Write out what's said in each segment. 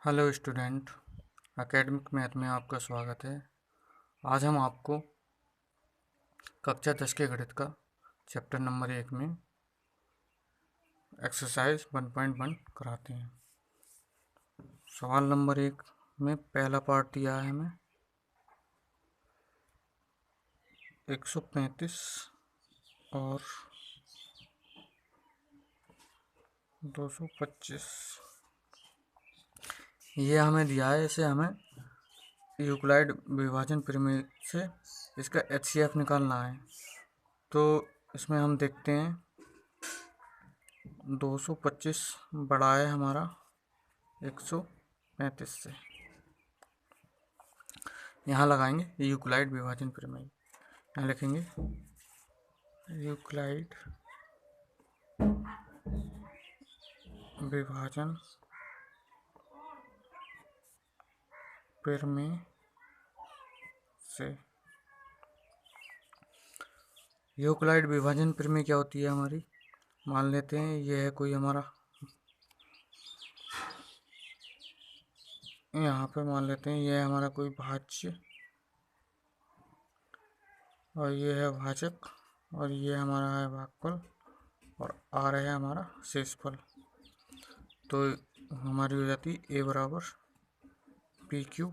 Hello student, academic math में आपका स्वागत है। आज हम आपको कक्षा 10 के गणित का चैप्टर नंबर 1 में एक्सरसाइज 1.1 कराते हैं। सवाल नंबर 1 में पहला पार्ट दिया है हमें 135 और 225 ये हमें दिया है। इसे हमें यूक्लिड विभाजन प्रमेय से इसका HCF निकालना है। तो इसमें हम देखते हैं 225 बड़ा है हमारा 135 से। यहाँ लगाएंगे यूक्लिड विभाजन प्रमेय। यहाँ लिखेंगे यूक्लिड विभाजन प्रमेय से। यूक्लिड विभाजन प्रमेय क्या होती है हमारी? मान लेते हैं यह है कोई हमारा, यहाँ पे मान लेते हैं यह हमारा कोई भाज्य और ये है भाजक और ये हमारा है भागफल और आर है हमारा शेषफल। तो हमारी हो जाती है A बराबर PQ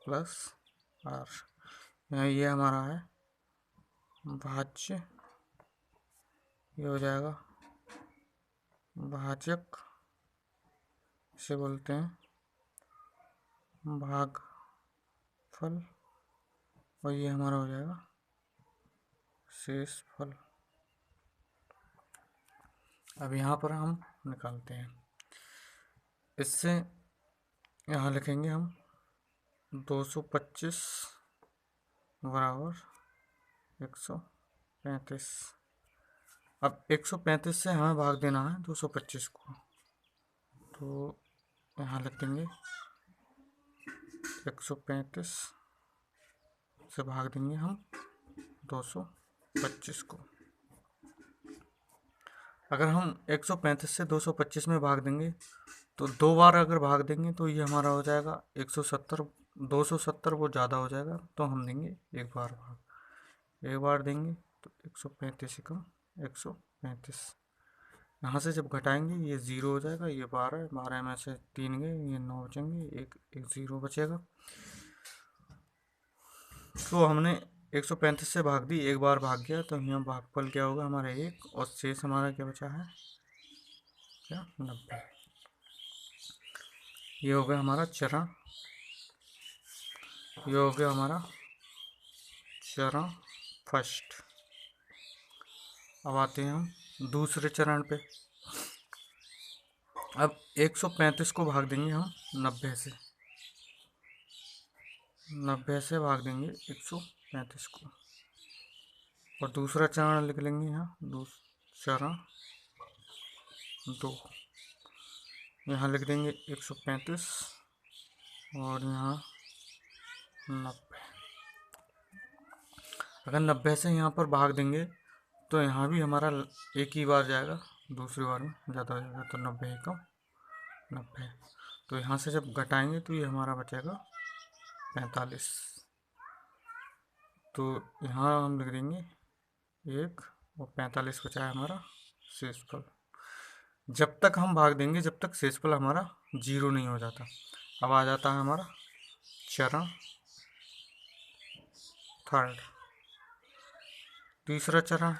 प्लस आर। यहाँ ये हमारा है भाज्य, ये हो जाएगा भाजक, इसे बोलते हैं भागफल और ये हमारा हो जाएगा शेषफल। अब यहाँ पर हम निकालते हैं। इससे यहाँ लिखेंगे हम 225 बराबर 135। अब 135 से हमें भाग देना है 225 को, तो यहाँ लिख देंगे 135 से भाग देंगे हम 225 को। अगर हम 135 से 225 में भाग देंगे तो दो बार अगर भाग देंगे तो ये हमारा हो जाएगा 170। 270 वो ज़्यादा हो जाएगा, तो हम देंगे एक बार भाग। एक बार देंगे तो 135 से कम 135। यहाँ से जब घटाएंगे ये 0 हो जाएगा, ये 12, 12 में से 3 गए, ये 9 बचेंगे, एक 0 बचेगा। तो हमने 135 से भाग दी, एक बार भाग गया, तो यहाँ भागफल क्या होगा हमारा 1 और शेष हमारा क्या बचा है क्या 90। ये हो गया हमारा चरण, ये हो गया हमारा चरण फर्स्ट। अब आते हैं हम दूसरे चरण पे। अब 135 को भाग देंगे हम 90 से, 90 से भाग देंगे 135 को और दूसरा चरण लिख लेंगे यहाँ चरण 2। यहाँ लिख देंगे 135 और यहाँ 90। अगर 90 से यहाँ पर भाग देंगे तो यहाँ भी हमारा एक ही बार जाएगा, दूसरी बार में ज़्यादा हो जाएगा, तो 90 कम 90। तो यहाँ से जब घटाएंगे तो ये हमारा बचेगा 45। तो यहाँ हम लिख देंगे 1 और 45 बचा है हमारा शेषफल। जब तक हम भाग देंगे जब तक शेषफल हमारा 0 नहीं हो जाता। अब आ जाता है हमारा चरण थर्ड, तीसरा चरण।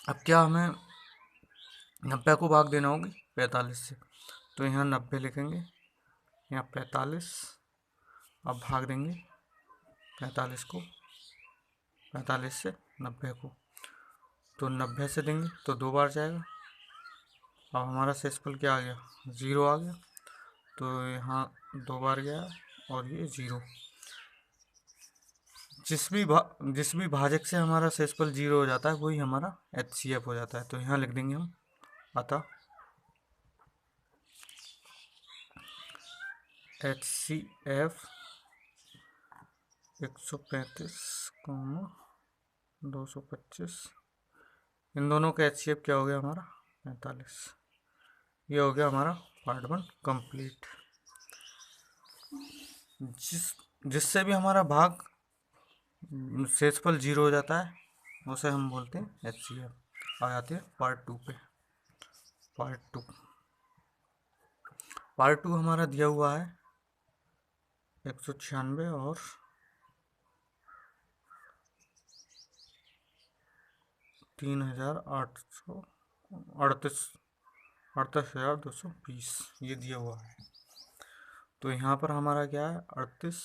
अब क्या हमें 90 को भाग देना होगी 45 से, तो यहाँ 90 लिखेंगे, यहाँ 45। अब भाग देंगे 45 को 45 से 90 को, तो 90 से देंगे तो दो बार जाएगा। अब हमारा शेषफल क्या आ गया 0 आ गया, तो यहाँ दो बार गया और ये 0। जिस भी भाजक से हमारा शेषफल 0 हो जाता है वही हमारा HCF हो जाता है। तो यहाँ लिख देंगे हम अतः HCF 135, 225, इन दोनों का HCF क्या हो गया हमारा 45। ये हो गया हमारा पार्ट 1 कंप्लीट। जिससे भी हमारा भाग शेषफल 0 हो जाता है उसे हम बोलते हैं HCF। आ जाते हैं पार्ट 2 पे। पार्ट 2 हमारा दिया हुआ है 196 और 38,220 ये दिया हुआ है। तो यहाँ पर हमारा क्या है 38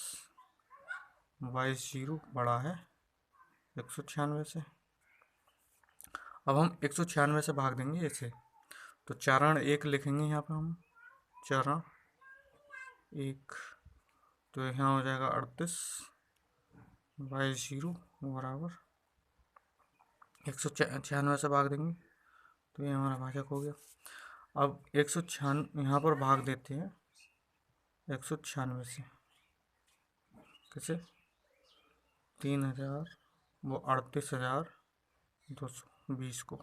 22 0 बड़ा है 196 से। अब हम 196 से भाग देंगे इसे, तो चारण 1 लिखेंगे यहाँ पर हम, चारण 1। तो यहाँ हो जाएगा 38 22 0 बराबर 196 से भाग देंगे तो ये हमारा भाजक हो गया। अब 196 यहाँ पर भाग देते हैं 196 से, कैसे 3000 वो 38,220 को।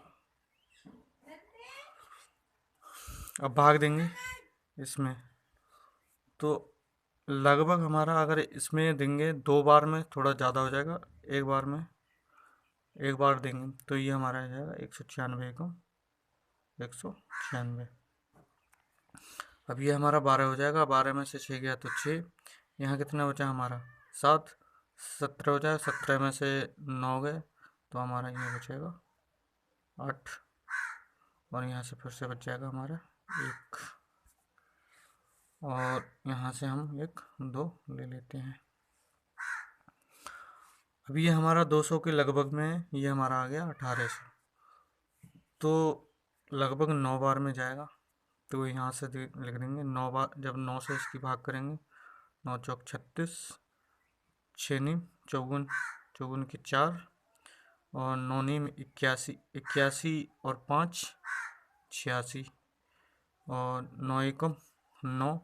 अब भाग देंगे इसमें, तो लगभग हमारा अगर इसमें देंगे 2 बार में थोड़ा ज़्यादा हो जाएगा, एक बार देंगे तो ये हमारा आ जाएगा 196 को 196। अब ये हमारा 12 हो जाएगा, 12 में से 6 गया तो 6, यहाँ कितना बचा हमारा 7, 17 हो जाएगा, 17 में से 9 गए तो हमारा ये बचेगा 8, और यहाँ से फिर से बच जाएगा हमारा 1, और यहाँ से हम 1 2 ले लेते हैं। अब ये हमारा 200 के लगभग में ये हमारा आ गया 1800, तो लगभग 9 बार में जाएगा। तो यहाँ से लिख देंगे 9 बार, जब 9 से इसकी भाग करेंगे 9 चौक 36, 6 नीम 54, 54 की 4, और 9 नीम 81, 81 और 5 86, और 9 एकम 9,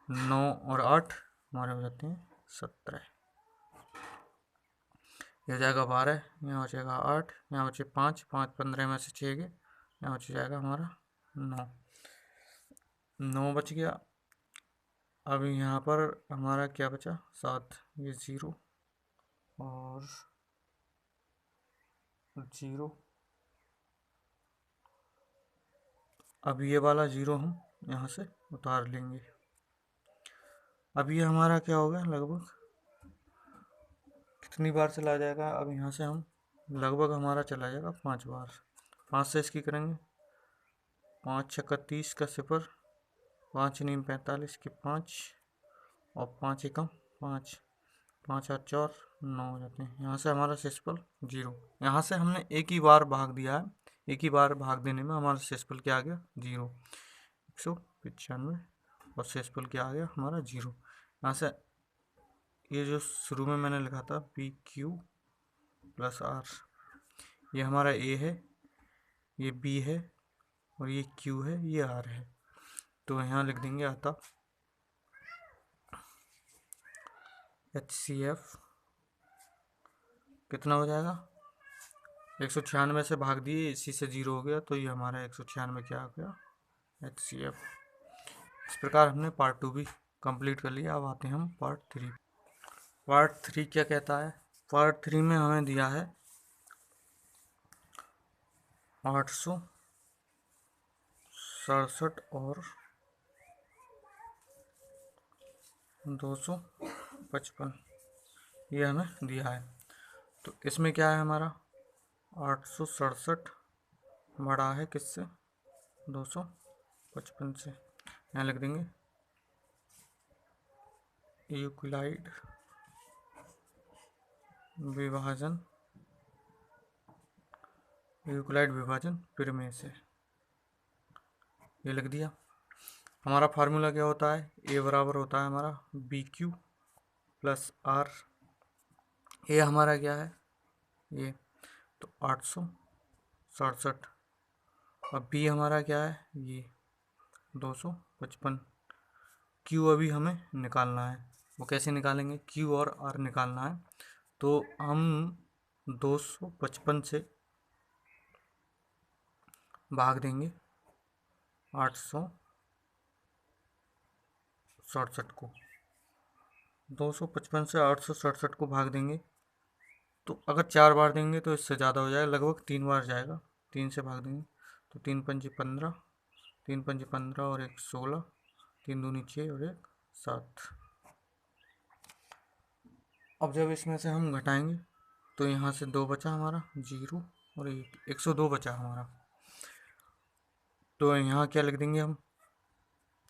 9 और 8 हमारे हो जाते हैं 17। ये हो जाएगा 12, यहाँ बचेगा 8, यहाँ बचे 5, 5 15 में से 6 गए, यहाँ बच जाएगा हमारा 9 बच गया। अब यहाँ पर हमारा क्या बचा 7, ये 0 और 0। अब ये वाला 0 हम यहाँ से उतार लेंगे। अब ये हमारा क्या होगा लगभग कितनी बार चला जाएगा, अब यहाँ से हम लगभग हमारा चला जाएगा 5 बार। 5 से इसकी करेंगे, 5 छक्का 30 का 0, 5 नीम 45 की 5, और 5 एकम 5, 5 और 4 9 हो जाते हैं। यहाँ से हमारा शेषफल 0। यहाँ से हमने एक ही बार भाग दिया है, एक ही बार भाग देने में हमारा शेषफल क्या आ गया 0, 195, और शेषफल क्या आ गया हमारा 0। यहाँ से ये जो शुरू में मैंने लिखा था PQ + R, ये हमारा A है, ये B है, और ये Q है, ये R है। तो यहाँ लिख देंगे अतः HCF कितना हो जाएगा 196 से भाग दिए, इसी से 0 हो गया, तो ये हमारा 196 क्या हो गया HCF। इस प्रकार हमने पार्ट 2 भी कंप्लीट कर लिया। अब आते हैं हम पार्ट 3। पार्ट 3 क्या कहता है, पार्ट 3 में हमें दिया है 867 और 255, ये हमें दिया है। तो इसमें क्या है हमारा 867 बड़ा है किससे 255 से, यहाँ लिख देंगे यूक्लिड विभाजन प्रमेय से, ये लिख दिया। हमारा फार्मूला क्या होता है, A बराबर होता है हमारा BQ + R। ये हमारा क्या है ये, तो 867, और B हमारा क्या है ये 255। Q अभी हमें निकालना है, वो कैसे निकालेंगे, Q और R निकालना है। तो हम 255 से भाग देंगे 867 को, 255 से 867 को भाग देंगे तो अगर 4 बार देंगे तो इससे ज़्यादा हो जाएगा, लगभग 3 बार जाएगा। 3 से भाग देंगे तो 3 पंजे 15, 3 पंजे 15 और 1 16, 3 दूनी 6 और 1 7। अब जब इसमें से हम घटाएंगे तो यहाँ से 2 बचा हमारा 0 और 102 बचा हमारा। तो यहाँ क्या लिख देंगे हम,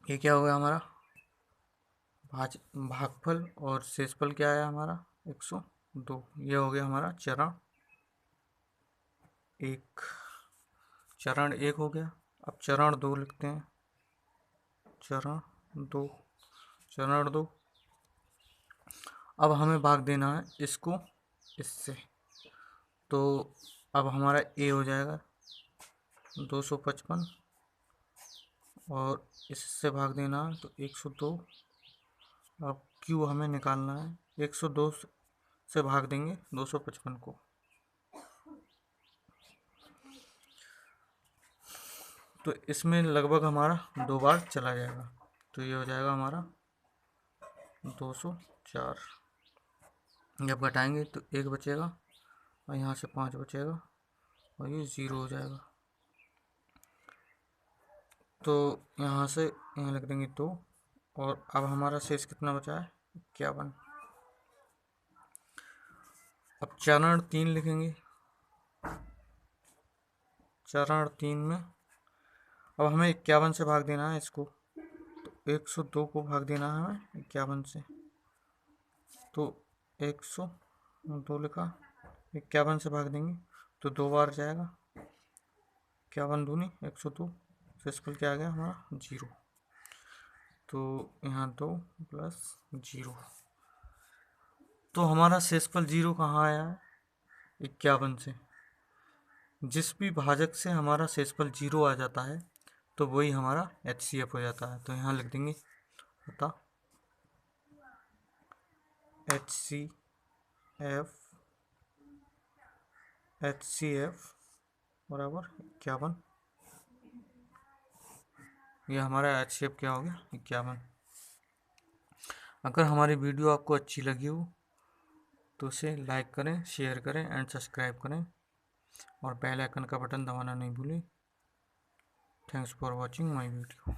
ये क्या हो गया हमारा भागफल और शेषफल क्या आया हमारा 102। ये हो गया हमारा चरण 1। चरण 1 हो गया। अब चरण 2 लिखते हैं। चरण 2, चरण 2। अब हमें भाग देना है इसको इससे, तो अब हमारा ए हो जाएगा 255 और इससे भाग देना है तो 102। अब क्यू हमें निकालना है, 102 से भाग देंगे 255 को, तो इसमें लगभग हमारा 2 बार चला जाएगा। तो ये हो जाएगा हमारा 204। जब घटाएंगे तो 1 बचेगा और यहाँ से 5 बचेगा और ये 0 हो जाएगा। तो यहाँ से यहाँ लिख देंगे 2 और अब हमारा शेष कितना बचा है 51। अब चरण 3 लिखेंगे। चरण 3 में अब हमें 51 से भाग देना है इसको, तो 102 को भाग देना है हमें 51 से, तो 102 लिखा, 51 से भाग देंगे तो 2 बार जाएगा, 51 दूनी 102, शेषफल क्या आ गया हमारा 0। तो यहाँ 2 प्लस 0, तो हमारा शेषफल 0 कहाँ आया है 51 से। जिस भी भाजक से हमारा शेषफल 0 आ जाता है तो वही हमारा HCF हो जाता है। तो यहाँ लिख देंगे अतः HCF बराबर 51। यह हमारा HCF क्या हो गया 51। अगर हमारी वीडियो आपको अच्छी लगी हो तो उसे लाइक करें, शेयर करें एंड सब्सक्राइब करें और बेल आइकन का बटन दबाना नहीं भूलें। Thanks for watching my video.